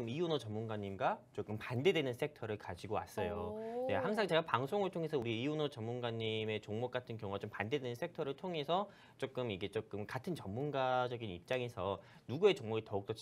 조금 이윤호 전문가님과 조금 반대되는 섹터를 가지고 왔어요. 오. 네, 항상 제가 방송을 통해서 우리 이윤호 전문가님의 종목 같은 경우가 좀 반대되는 섹터를 통해서 조금 이게 조금 같은 전문가적인 입장에서 누구의 종목이 더욱더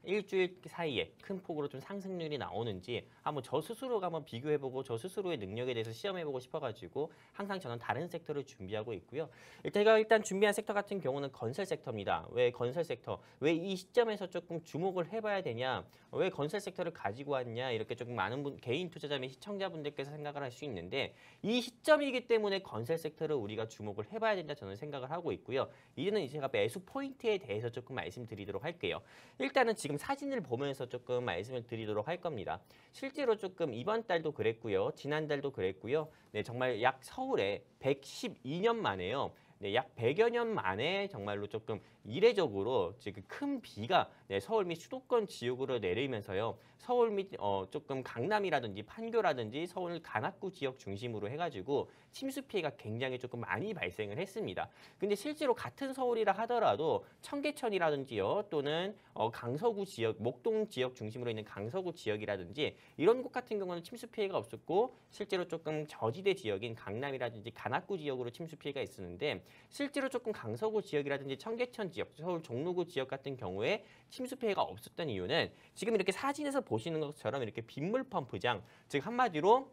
일주일 사이에 큰 폭으로 좀 상승률이 나오는지 한번 저 스스로가 한번 비교해보고 저 스스로의 능력에 대해서 시험해보고 싶어가지고 항상 저는 다른 섹터를 준비하고 있고요. 제가 일단 준비한 섹터 같은 경우는 건설 섹터입니다. 왜 건설 섹터? 왜 이 시점에서 조금 주목을 해봐야 되냐? 왜 건설 섹터를 가지고 왔냐? 이렇게 조금 많은 개인 투자자 및 시청자분들께서 생각을 할 수 있는데 이 시점이기 때문에 건설 섹터를 우리가 주목을 해봐야 된다 저는 생각을 하고 있고요. 이제는 제가 매수 포인트에 대해서 조금 말씀드리도록 할게요. 일단은 지금 사진을 보면서 조금 말씀을 드리도록 할 겁니다. 실제로 조금 이번 달도 그랬고요. 지난달도 그랬고요. 네, 정말 약 서울에 112년 만에요. 네, 약 100여 년 만에 정말로 조금 이례적으로 지금 큰 비가 서울 및 수도권 지역으로 내리면서요. 서울 및 조금 강남이라든지 판교라든지 서울 관악구 지역 중심으로 해가지고 침수 피해가 굉장히 조금 많이 발생을 했습니다. 근데 실제로 같은 서울이라 하더라도 청계천이라든지요. 또는 강서구 지역, 목동 지역 중심으로 있는 강서구 지역이라든지 이런 곳 같은 경우는 침수 피해가 없었고 실제로 조금 저지대 지역인 강남이라든지 관악구 지역으로 침수 피해가 있었는데 실제로 조금 강서구 지역이라든지 청계천 지역, 서울 종로구 지역 같은 경우에 침수 피해가 없었던 이유는 지금 이렇게 사진에서 보시는 것처럼 이렇게 빗물 펌프장, 즉 한마디로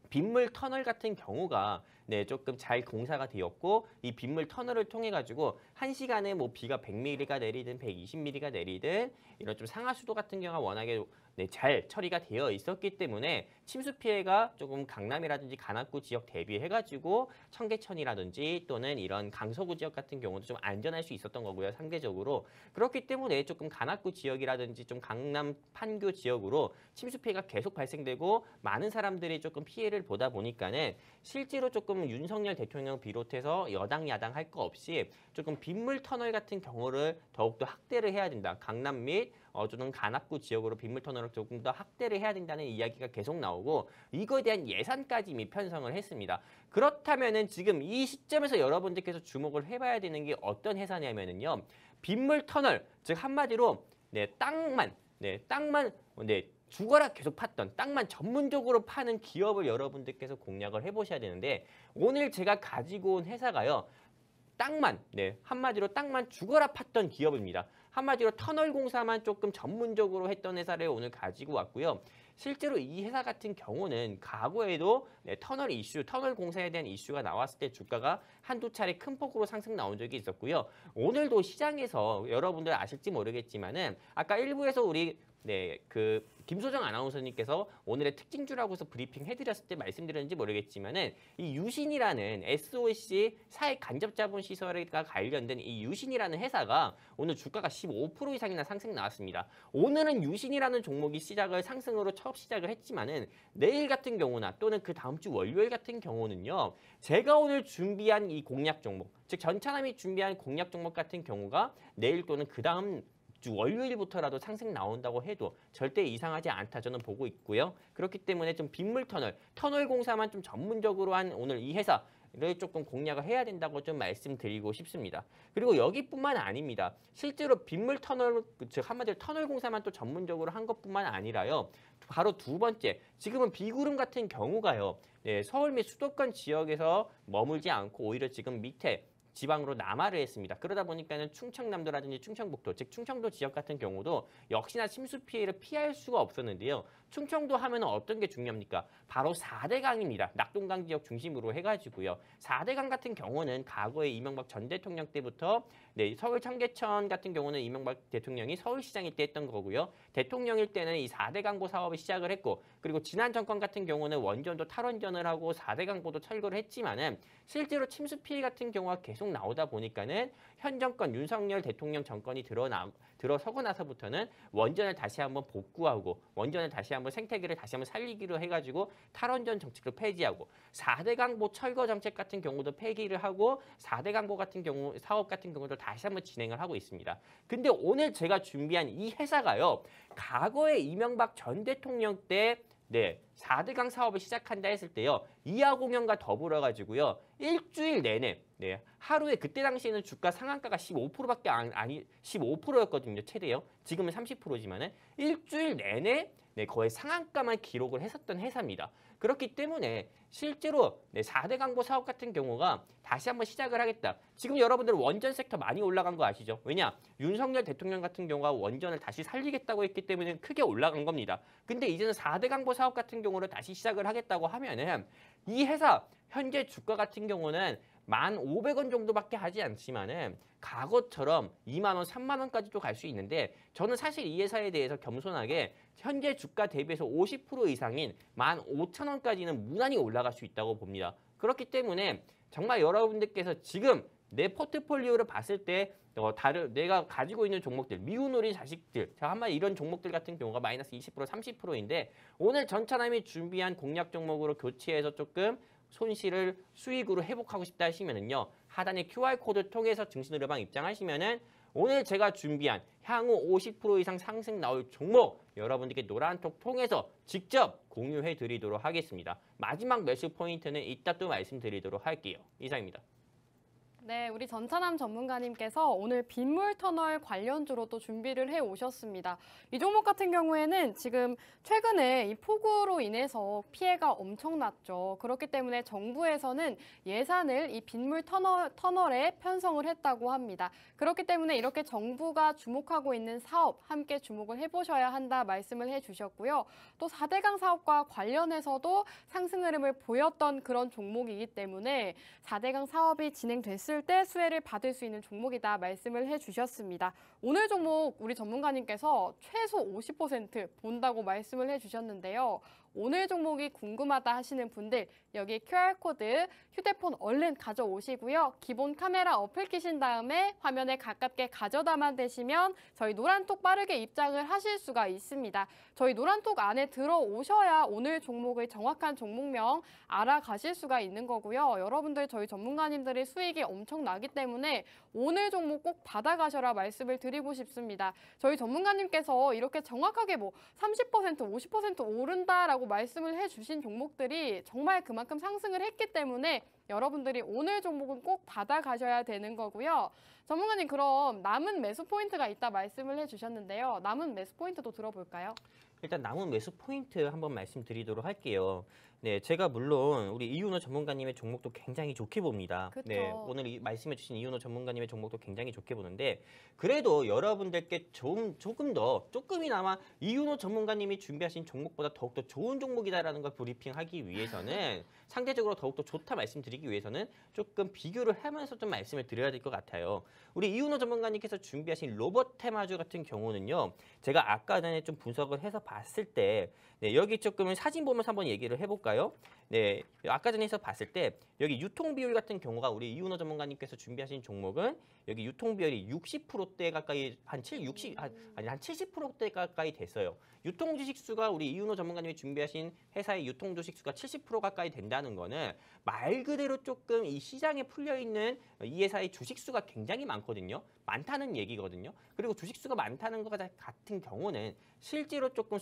빗물 터널 같은 경우가 조금 잘 공사가 되었고 이 빗물 터널을 통해 가지고 1시간에 뭐 비가 100mm가 내리든 120mm가 내리든 이런 좀 상하수도 같은 경우가 워낙에 잘 처리가 되어 있었기 때문에 침수 피해가 조금 강남이라든지 관악구 지역 대비해 가지고 청계천이라든지 또는 이런 강서구 지역 같은 경우도 좀 안전할 수 있었던 거고요. 상대적으로. 그렇기 때문에 조금 관악구 지역이라든지 좀 강남 판교 지역으로 침수 피해가 계속 발생되고 많은 사람들이 조금 피해를 보다 보니까는 실제로 조금 윤석열 대통령 비롯해서 여당 야당 할 거 없이 조금 빗물 터널 같은 경우를 더욱더 확대를 해야 된다. 강남 및 좀 관악구 지역으로 빗물 터널을 조금 더 확대를 해야 된다는 이야기가 계속 나오고 이거에 대한 예산까지 이미 편성을 했습니다. 그렇다면은 지금 이 시점에서 여러분들께서 주목을 해봐야 되는 게 어떤 회사냐면은요. 빗물 터널, 즉 한마디로 땅만 죽어라 계속 팠던 땅만 전문적으로 파는 기업을 여러분들께서 공략을 해보셔야 되는데 오늘 제가 가지고 온 회사가요. 땅만, 한마디로 땅만 죽어라 팠던 기업입니다. 한마디로 터널 공사만 조금 전문적으로 했던 회사를 오늘 가지고 왔고요. 실제로 이 회사 같은 경우는 과거에도 터널 이슈, 터널 공사에 대한 이슈가 나왔을 때 주가가 한두 차례 큰 폭으로 상승 나온 적이 있었고요. 오늘도 시장에서 여러분들 아실지 모르겠지만은 아까 일부에서 우리 김소정 아나운서님께서 오늘의 특징주라고 해서 브리핑 해드렸을 때 말씀드렸는지 모르겠지만은 이 유신이라는 SOC 사익 간접자본 시설과 관련된 이 유신이라는 회사가 오늘 주가가 15% 이상이나 상승 나왔습니다. 오늘은 유신이라는 종목이 상승으로 첫 시작을 했지만은 내일 같은 경우나 또는 그 다음 주 월요일 같은 경우는요. 제가 오늘 준비한 이 공략 종목, 즉 전차남이 준비한 공략 종목 같은 경우가 내일 또는 그 다음 주 월요일부터라도 상승 나온다고 해도 절대 이상하지 않다 저는 보고 있고요. 그렇기 때문에 좀 빗물 터널 공사만 좀 전문적으로 한 오늘 이 회사를 조금 공략을 해야 된다고 좀 말씀드리고 싶습니다. 그리고 여기뿐만 아닙니다. 실제로 빗물 터널, 즉 한마디로 터널 공사만 또 전문적으로 한 것뿐만 아니라요. 바로 두 번째, 지금은 비구름 같은 경우가요. 서울 및 수도권 지역에서 머물지 않고 오히려 지금 밑에 지방으로 남하를 했습니다. 그러다 보니까는 충청남도라든지 충청북도, 즉 충청도 지역 같은 경우도 역시나 침수 피해를 피할 수가 없었는데요. 충청도 하면 어떤 게 중요합니까? 바로 4대강입니다. 낙동강 지역 중심으로 해가지고요. 4대강 같은 경우는 과거에 이명박 전 대통령 때부터 서울 청계천 같은 경우는 이명박 대통령이 서울시장일 때 했던 거고요. 대통령일 때는 이 4대강보 사업을 시작을 했고 그리고 지난 정권 같은 경우는 원전도 탈원전을 하고 4대강보도 철거를 했지만은 실제로 침수 피해 같은 경우가 계속 나오다 보니까는 현 정권 윤석열 대통령 정권이 들어서고 나서부터는 원전을 다시 한번 복구하고 원전을 다시 한번 생태계를 다시 한번 살리기로 해가지고 탈원전 정책을 폐지하고 4대강보 철거 정책 같은 경우도 폐기를 하고 4대강보 같은 경우 사업 같은 경우도 다시 한번 진행을 하고 있습니다. 근데 오늘 제가 준비한 이 회사가요. 과거에 이명박 전 대통령 때 4대강 사업을 시작한다 했을 때요. 이하공연과 더불어 가지고요. 일주일 내내 네, 하루에 그때 당시에는 주가 상한가가 15%밖에 아니 15%였거든요. 최대요. 지금은 30%지만은 일주일 내내 네, 거의 상한가만 기록을 했었던 회사입니다. 그렇기 때문에 실제로 네, 4대 강보 사업 같은 경우가 다시 한번 시작을 하겠다. 지금 여러분들 원전 섹터 많이 올라간 거 아시죠? 왜냐? 윤석열 대통령 같은 경우가 원전을 다시 살리겠다고 했기 때문에 크게 올라간 겁니다. 근데 이제는 4대 강보 사업 같은 경우를 다시 시작을 하겠다고 하면은 이 회사 현재 주가 같은 경우는 1,500원 정도밖에 하지 않지만은 과거처럼 2만 원, 3만 원까지도 갈 수 있는데 저는 사실 이 회사에 대해서 겸손하게 현재 주가 대비해서 50% 이상인 15,000원까지는 무난히 올라갈 수 있다고 봅니다. 그렇기 때문에 정말 여러분들께서 지금 내 포트폴리오를 봤을 때 내가 가지고 있는 종목들, 미운우리 자식들, 자 한마디 이런 종목들 같은 경우가 마이너스 20%, 30%인데 오늘 전차남이 준비한 공략 종목으로 교체해서 조금 손실을 수익으로 회복하고 싶다 하시면은요. 하단에 QR코드 통해서 증시노래방 입장하시면은 오늘 제가 준비한 향후 50% 이상 상승 나올 종목 여러분들께 노란톡 통해서 직접 공유해 드리도록 하겠습니다. 마지막 매수 포인트는 이따 또 말씀드리도록 할게요. 이상입니다. 네, 우리 전차남 전문가님께서 오늘 빗물 터널 관련주로 또 준비를 해 오셨습니다. 이 종목 같은 경우에는 지금 최근에 이 폭우로 인해서 피해가 엄청났죠. 그렇기 때문에 정부에서는 예산을 이 빗물 터널에 편성을 했다고 합니다. 그렇기 때문에 이렇게 정부가 주목하고 있는 사업 함께 주목을 해보셔야 한다 말씀을 해주셨고요. 또 4대강 사업과 관련해서도 상승 흐름을 보였던 그런 종목이기 때문에 4대강 사업이 진행됐을 때 수혜를 받을 수 있는 종목이다 말씀을 해주셨습니다. 오늘 종목 우리 전문가님께서 최소 50% 본다고 말씀을 해주셨는데요. 오늘 종목이 궁금하다 하시는 분들 여기 QR코드 휴대폰 얼른 가져오시고요. 기본 카메라 어플 끼신 다음에 화면에 가깝게 가져다만 대시면 저희 노란톡 빠르게 입장을 하실 수가 있습니다. 저희 노란톡 안에 들어오셔야 오늘 종목의 정확한 종목명 알아가실 수가 있는 거고요. 여러분들 저희 전문가님들의 수익이 엄청나기 때문에 오늘 종목 꼭 받아가셔라 말씀을 드리고 싶습니다. 저희 전문가님께서 이렇게 정확하게 30%, 50% 오른다라고 말씀을 해주신 종목들이 정말 그만큼 상승을 했기 때문에 여러분들이 오늘 종목은 꼭 받아가셔야 되는 거고요. 전문가님 그럼 남은 매수 포인트가 있다 말씀을 해주셨는데요. 남은 매수 포인트도 들어볼까요? 일단 남은 매수 포인트 한번 말씀드리도록 할게요. 네, 제가 물론 우리 이윤호 전문가님의 종목도 굉장히 좋게 봅니다. 그쵸. 네, 오늘 말씀해주신 이윤호 전문가님의 종목도 굉장히 좋게 보는데 그래도 여러분들께 조금이나마 이윤호 전문가님이 준비하신 종목보다 더욱더 좋은 종목이다라는 걸 브리핑하기 위해서는 상대적으로 더욱더 좋다 말씀드리기 위해서는 조금 비교를 하면서 좀 말씀을 드려야 될 것 같아요. 우리 이윤호 전문가님께서 준비하신 로봇 테마주 같은 경우는요. 제가 아까 전에 좀 분석을 해서 봤을 때 네, 여기 조금 사진 보면서 한번 얘기를 해볼까요? 네, 아까 전에 해서 봤을 때 여기 유통 비율 같은 경우가 우리 이윤호 전문가님께서 준비하신 종목은 여기 유통 비율이 60%대 가까이 한 70%대 가까이 됐어요. 유통 주식 수가 우리 이윤호 전문가님이 준비하신 회사의 유통 주식 수가 70% 가까이 된다는 거는 말 그대로 조금 이 시장에 풀려 있는 이 회사의 주식 수가 굉장히 많거든요. 많다는 얘기거든요. 그리고 주식 수가 많다는 것 같은 경우는 실제로 조금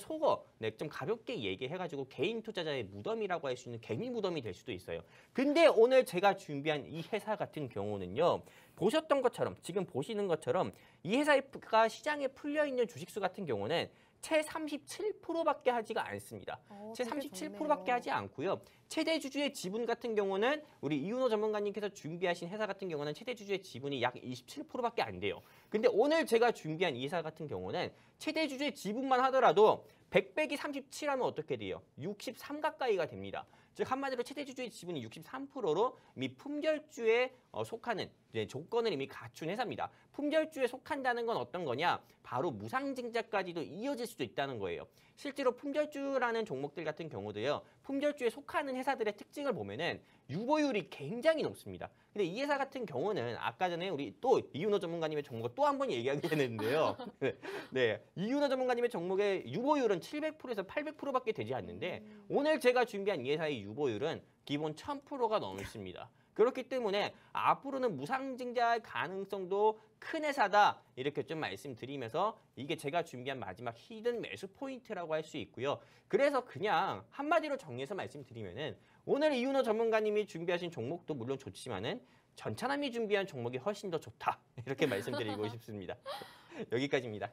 좀 가볍게 얘기해가지고 개인 투자자의 무덤이라고 할 수 있는 개미 무덤이 될 수도 있어요. 근데 오늘 제가 준비한 이 회사 같은 경우는요. 보셨던 것처럼 지금 보시는 것처럼 이 회사가 시장에 풀려 있는 주식수 같은 경우는 채 37%밖에 하지가 않습니다. 채 37%밖에 하지 않고요. 최대 주주의 지분 같은 경우는 우리 이윤호 전문가님께서 준비하신 회사 같은 경우는 최대 주주의 지분이 약 27%밖에 안 돼요. 근데 오늘 제가 준비한 이 회사 같은 경우는 최대 주주의 지분만 하더라도 100 빼기 37하면 어떻게 돼요? 63 가까이가 됩니다. 즉 한마디로 최대 주주의 지분이 63%로 이미 품절주에 속하는 조건을 이미 갖춘 회사입니다. 품절주에 속한다는 건 어떤 거냐? 바로 무상증자까지도 이어질 수도 있다는 거예요. 실제로 품절주라는 종목들 같은 경우도요. 품절주에 속하는 회사들의 특징을 보면은 유보율이 굉장히 높습니다. 근데 이 회사 같은 경우는 아까 전에 우리 또 이윤호 전문가님의 종목을 또 한 번 얘기하게 되는데요. 네, 이윤호 전문가님의 종목의 유보율은 700%에서 800%밖에 되지 않는데 오늘 제가 준비한 이 회사의 유보율은 기본 1000%가 넘습니다. 그렇기 때문에 앞으로는 무상증자할 가능성도 큰 회사다 이렇게 좀 말씀드리면서 이게 제가 준비한 마지막 히든 매수 포인트라고 할 수 있고요. 그래서 그냥 한마디로 정리해서 말씀드리면은 오늘 이윤호 전문가님이 준비하신 종목도 물론 좋지만은 전차남이 준비한 종목이 훨씬 더 좋다. 이렇게 말씀드리고 싶습니다. 여기까지입니다.